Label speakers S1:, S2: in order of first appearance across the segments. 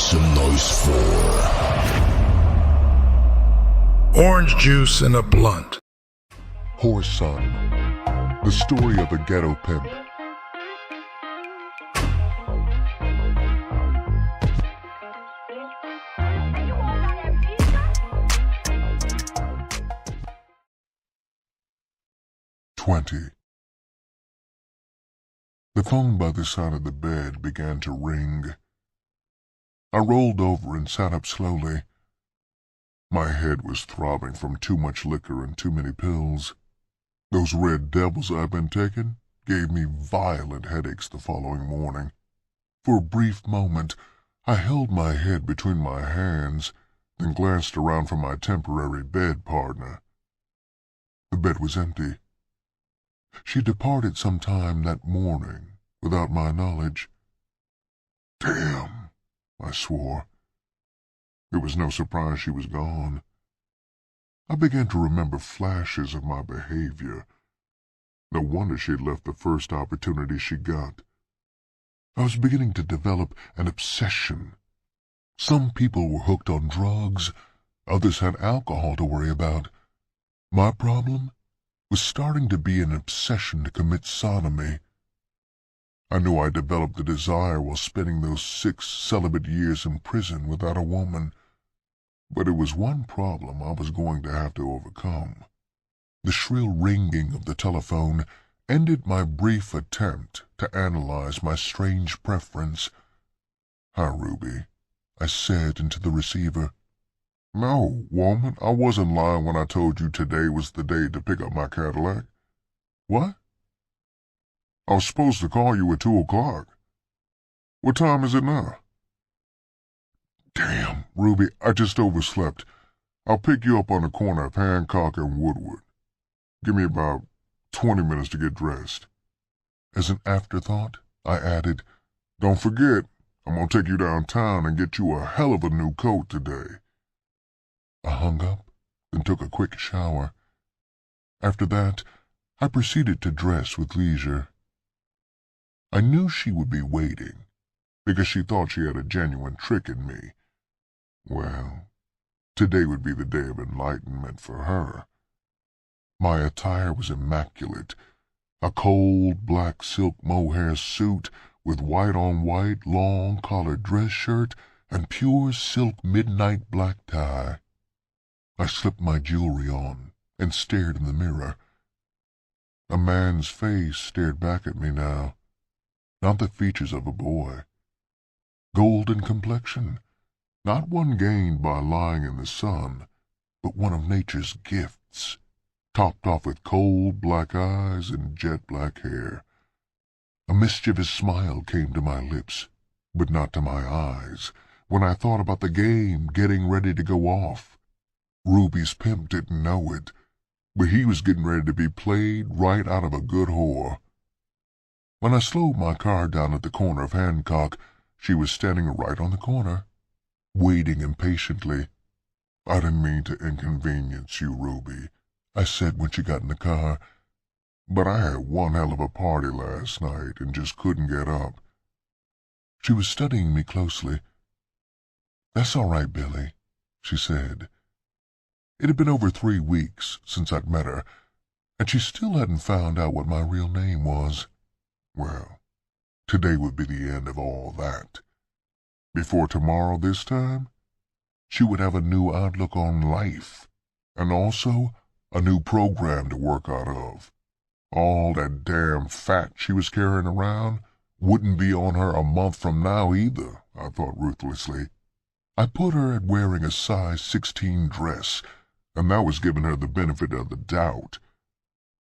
S1: some noise for
S2: Orange Juice in a Blunt.
S3: Whoreson, the story of a ghetto pimp. The phone by the side of the bed began to ring. I rolled over and sat up slowly. My head was throbbing from too much liquor and too many pills. Those red devils I'd been taking gave me violent headaches the following morning. For a brief moment, I held my head between my hands, then glanced around for my temporary bed partner. The bed was empty. She departed some time that morning, without my knowledge. Damn, I swore. It was no surprise she was gone. I began to remember flashes of my behavior. No wonder she had left the first opportunity she got. I was beginning to develop an obsession. Some people were hooked on drugs, others had alcohol to worry about. My problem was starting to be an obsession to commit sodomy. I knew I developed the desire while spending those 6 celibate years in prison without a woman, but it was one problem I was going to have to overcome. The shrill ringing of the telephone ended my brief attempt to analyze my strange preference. "Hi, Ruby," I said into the receiver. "No, woman, I wasn't lying when I told you today was the day to pick up my Cadillac." "What?" "I was supposed to call you at 2 o'clock. What time is it now?" "Damn, Ruby, I just overslept. I'll pick you up on the corner of Hancock and Woodward. Give me about 20 minutes to get dressed." As an afterthought, I added, "Don't forget, I'm going to take you downtown and get you a hell of a new coat today." I hung up and took a quick shower. After that, I proceeded to dress with leisure. I knew she would be waiting, because she thought she had a genuine trick in me. Well, today would be the day of enlightenment for her. My attire was immaculate, a cold black silk mohair suit with white-on-white long-collared dress shirt and pure silk midnight black tie. I slipped my jewelry on and stared in the mirror. A man's face stared back at me now, not the features of a boy. Golden complexion, not one gained by lying in the sun, but one of nature's gifts, topped off with cold black eyes and jet black hair. A mischievous smile came to my lips, but not to my eyes, when I thought about the game getting ready to go off. Ruby's pimp didn't know it, but he was getting ready to be played right out of a good whore. When I slowed my car down at the corner of Hancock, she was standing right on the corner, waiting impatiently. "I didn't mean to inconvenience you, Ruby," I said when she got in the car, "but I had one hell of a party last night and just couldn't get up." She was studying me closely. "That's all right, Billy," she said. It had been over 3 weeks since I'd met her, and she still hadn't found out what my real name was. Well, today would be the end of all that. Before tomorrow this time, she would have a new outlook on life, and also a new program to work out of. All that damn fat she was carrying around wouldn't be on her a month from now either, I thought ruthlessly. I put her at wearing a size 16 dress, and that was giving her the benefit of the doubt.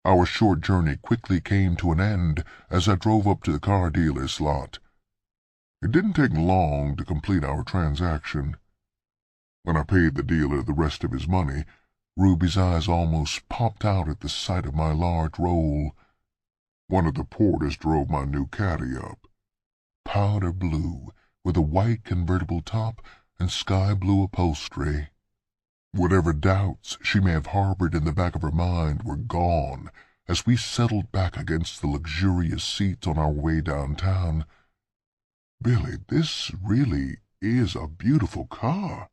S3: Our short journey quickly came to an end as I drove up to the car dealer's lot. It didn't take long to complete our transaction. When I paid the dealer the rest of his money, Ruby's eyes almost popped out at the sight of my large roll. One of the porters drove my new caddy up. Powder blue, with a white convertible top and sky-blue upholstery. Whatever doubts she may have harbored in the back of her mind were gone as we settled back against the luxurious seats on our way downtown. "Billy, this really is a beautiful car,"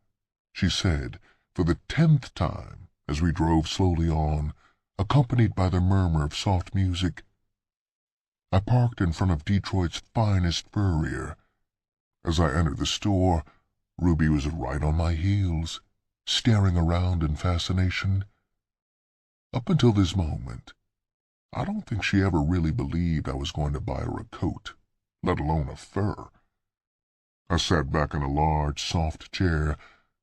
S3: she said for the 10th time as we drove slowly on, accompanied by the murmur of soft music. I parked in front of Detroit's finest furrier. As I entered the store, Ruby was right on my heels, staring around in fascination. Up until this moment, I don't think she ever really believed I was going to buy her a coat, let alone a fur. I sat back in a large, soft chair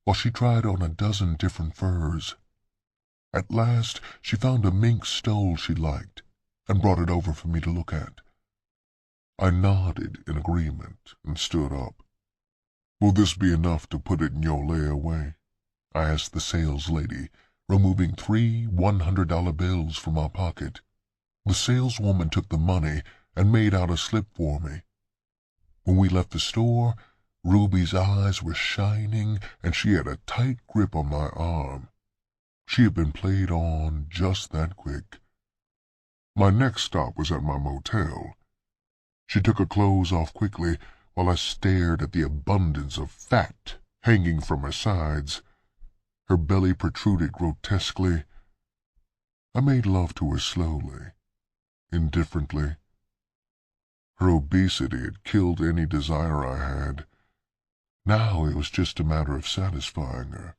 S3: while she tried on a dozen different furs. At last, she found a mink stole she liked and brought it over for me to look at. I nodded in agreement and stood up. "Will this be enough to put it in your layaway?" I asked the sales lady, removing 3 $100 bills from my pocket. The saleswoman took the money and made out a slip for me. When we left the store, Ruby's eyes were shining and she had a tight grip on my arm. She had been played on just that quick. My next stop was at my motel. She took her clothes off quickly while I stared at the abundance of fat hanging from her sides. Her belly protruded grotesquely. I made love to her slowly, indifferently. Her obesity had killed any desire I had. Now it was just a matter of satisfying her.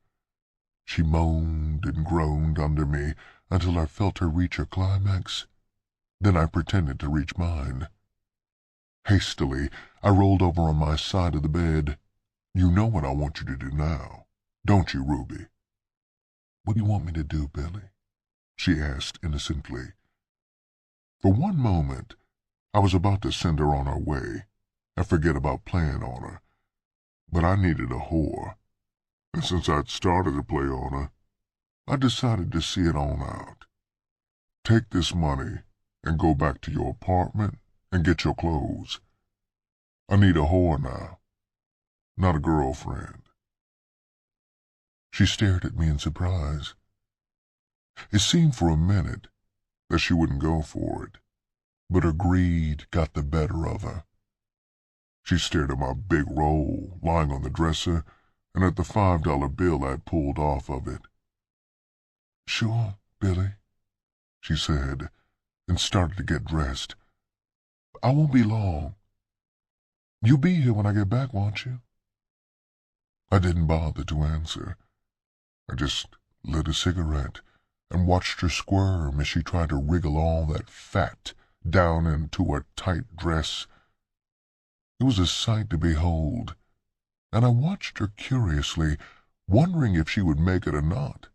S3: She moaned and groaned under me until I felt her reach her climax. Then I pretended to reach mine. Hastily, I rolled over on my side of the bed. "You know what I want you to do now, don't you, Ruby?" "What do you want me to do, Billy?" she asked innocently. For one moment, I was about to send her on her way and forget about playing on her. But I needed a whore, and since I'd started to play on her, I decided to see it on out. "Take this money and go back to your apartment and get your clothes. I need a whore now, not a girlfriend." She stared at me in surprise. It seemed for a minute that she wouldn't go for it, but her greed got the better of her. She stared at my big roll lying on the dresser and at the $5 bill I'd pulled off of it. "Sure, Billy," she said, and started to get dressed. "I won't be long. You'll be here when I get back, won't you?" I didn't bother to answer. I just lit a cigarette and watched her squirm as she tried to wriggle all that fat down into her tight dress. It was a sight to behold, and I watched her curiously, wondering if she would make it or not.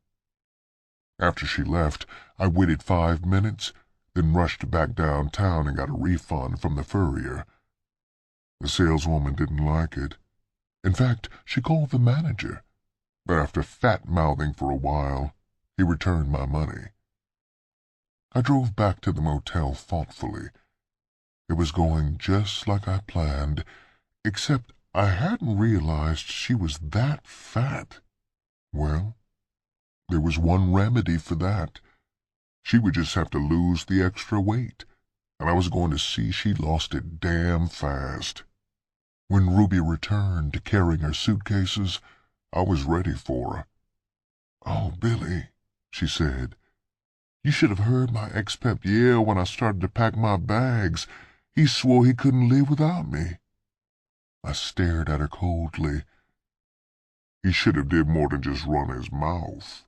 S3: After she left, I waited 5 minutes, then rushed back downtown and got a refund from the furrier. The saleswoman didn't like it. In fact, she called the manager, but after fat-mouthing for a while, he returned my money. I drove back to the motel thoughtfully. It was going just like I planned, except I hadn't realized she was that fat. Well, there was one remedy for that. She would just have to lose the extra weight, and I was going to see she lost it damn fast. When Ruby returned, carrying her suitcases, I was ready for her. "Oh, Billy," she said, "you should have heard my ex-pep yell when I started to pack my bags. He swore he couldn't live without me." I stared at her coldly. "He should have did more than just run his mouth,"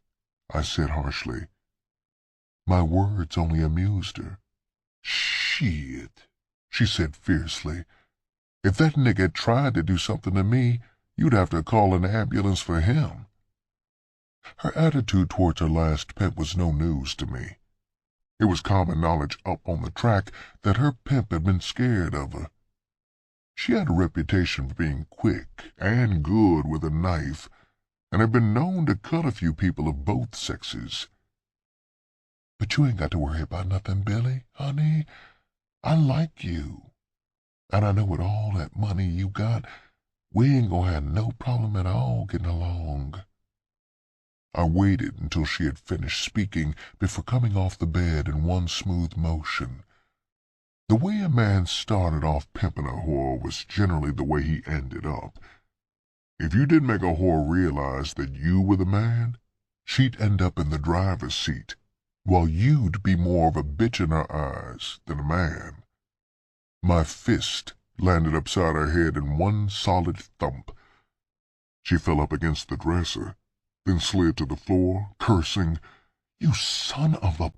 S3: I said harshly. My words only amused her. "Shit," she said fiercely. "If that nigga had tried to do something to me, you'd have to call an ambulance for him." Her attitude towards her last pimp was no news to me. It was common knowledge up on the track that her pimp had been scared of her. She had a reputation for being quick and good with a knife, and had been known to cut a few people of both sexes. "But you ain't got to worry about nothing, Billy, honey. I like you. And I know with all that money you got, we ain't gonna have no problem at all getting along." I waited until she had finished speaking before coming off the bed in one smooth motion. The way a man started off pimping a whore was generally the way he ended up. If you didn't make a whore realize that you were the man, she'd end up in the driver's seat, while you'd be more of a bitch in her eyes than a man. My fist landed upside her head in one solid thump. She fell up against the dresser, then slid to the floor, cursing, "You son of a